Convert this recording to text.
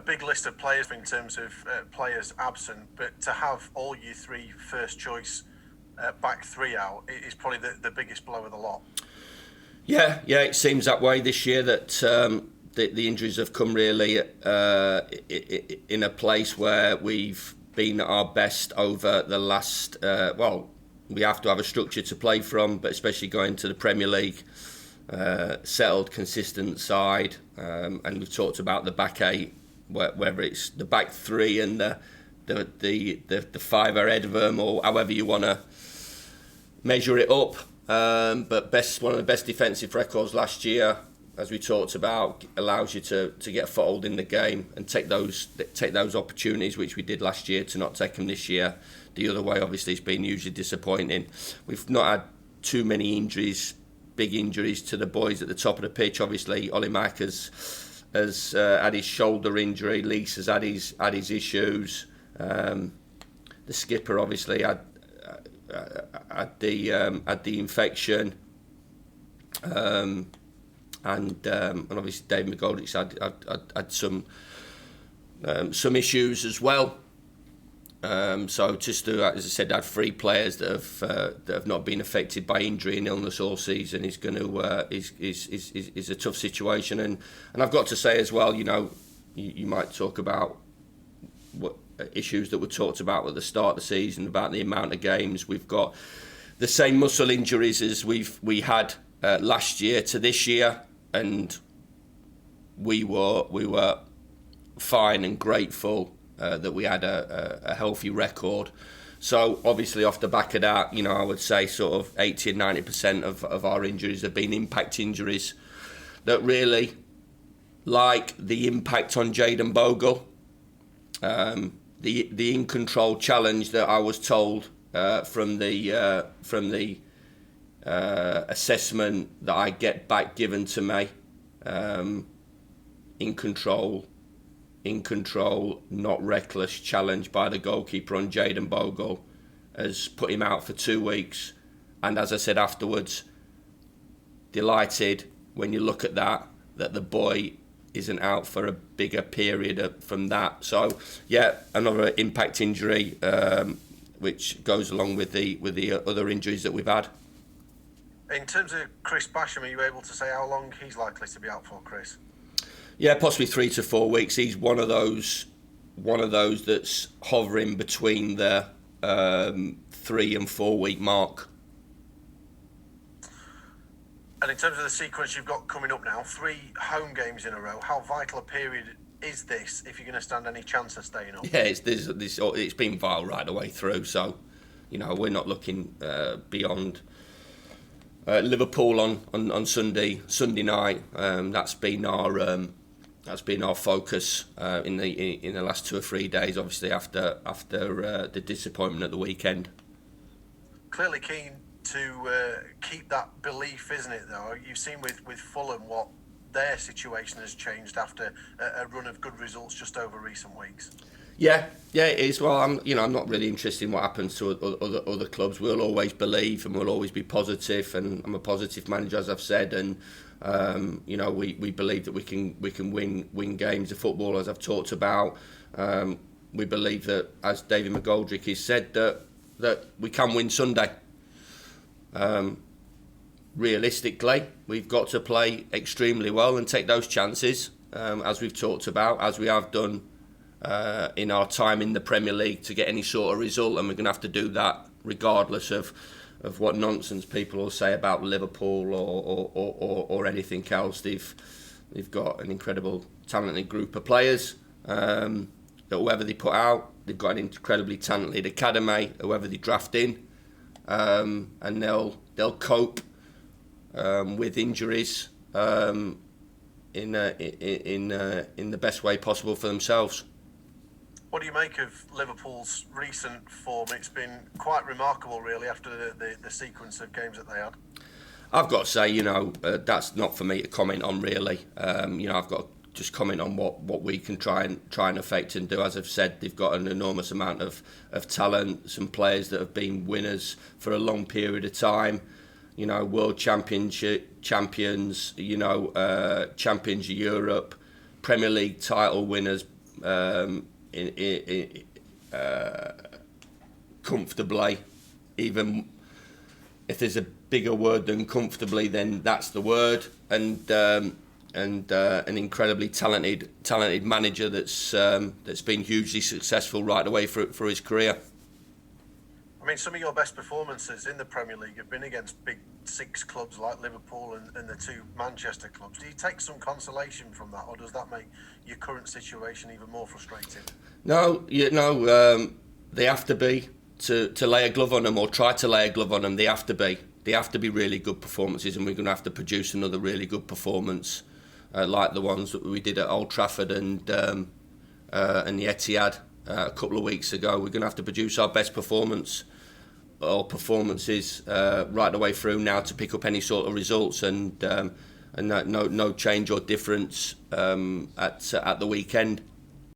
big list of players in terms of players absent, but to have all your three first choice back three out is probably the biggest blow of the lot. Yeah, it seems that way this year, that the injuries have come really in a place where we've been at our best over the last, we have to have a structure to play from, but especially going to the Premier League, settled, consistent side, and we've talked about the back eight, whether it's the back three and the five ahead of them, or however you want to measure it up. But one of the best defensive records last year, as we talked about, allows you to get a foothold in the game and take those opportunities, which we did last year, to not take them this year. The other way, obviously, has been hugely disappointing. We've not had too many injuries, big injuries to the boys at the top of the pitch. Obviously, Ollie Mack has had his shoulder injury. Lees has had his issues. The skipper obviously had the infection, and obviously Dave McGoldrick's had some issues as well. So just to, as I said, add three players that have not been affected by injury and illness all season is going to is a tough situation. And I've got to say as well, you might talk about what issues that were talked about at the start of the season about the amount of games. We've got the same muscle injuries as we had last year to this year, and we were fine and grateful that we had a healthy record. So obviously off the back of that, I would say sort of 80 and 90% of our injuries have been impact injuries that really, like the impact on Jayden Bogle, the in control challenge that I was told from the assessment that I get back given to me, in control, not reckless challenge by the goalkeeper on Jayden Bogle has put him out for 2 weeks. And as I said afterwards, delighted when you look at that the boy isn't out for a bigger period from that. So yeah, another impact injury, which goes along with the other injuries that we've had. In terms of Chris Basham, are you able to say how long he's likely to be out for, Chris? Yeah, possibly 3 to 4 weeks. He's one of those that's hovering between the 3 and 4 week mark. And in terms of the sequence you've got coming up now, 3 home games in a row, how vital a period is this if you're going to stand any chance of staying up? Yeah, it's been vital right the way through. So, we're not looking beyond Liverpool on Sunday night. That's been our focus in the last 2 or 3 days. Obviously, after the disappointment at the weekend. Clearly keen to keep that belief, isn't it? Though you've seen with Fulham what their situation has changed after a run of good results just over recent weeks. Yeah, it is. Well, I'm not really interested in what happens to other clubs. We'll always believe and we'll always be positive, and I'm a positive manager, as I've said, and we believe that we can win games of football, as I've talked about. We believe that, as David McGoldrick has said, that we can win Sunday. Realistically, we've got to play extremely well and take those chances, as we've talked about, as we have done in our time in the Premier League, to get any sort of result, and we're going to have to do that regardless of what nonsense people will say about Liverpool or anything else. They've got an incredible, talented group of players that whoever they put out, they've got an incredibly talented academy, whoever they draft in, and they'll cope with injuries in the best way possible for themselves. What do you make of Liverpool's recent form? It's been quite remarkable, really, after the sequence of games that they had. I've got to say, that's not for me to comment on, really. I've got to just comment on what we can try and affect and do. As I've said, they've got an enormous amount of talent, some players that have been winners for a long period of time. World Championship champions, champions of Europe, Premier League title winners, comfortably. Even if there's a bigger word than comfortably, then that's the word. And an incredibly talented manager that's been hugely successful right away for his career. I mean, some of your best performances in the Premier League have been against big six clubs like Liverpool and the two Manchester clubs. Do you take some consolation from that, or does that make your current situation even more frustrating? No, they have to be to lay a glove on them, or try to lay a glove on them. They have to be really good performances, and we're going to have to produce another really good performance like the ones that we did at Old Trafford and the Etihad a couple of weeks ago. We're going to have to produce our best performances right the way through now to pick up any sort of results, and no change or difference at the weekend.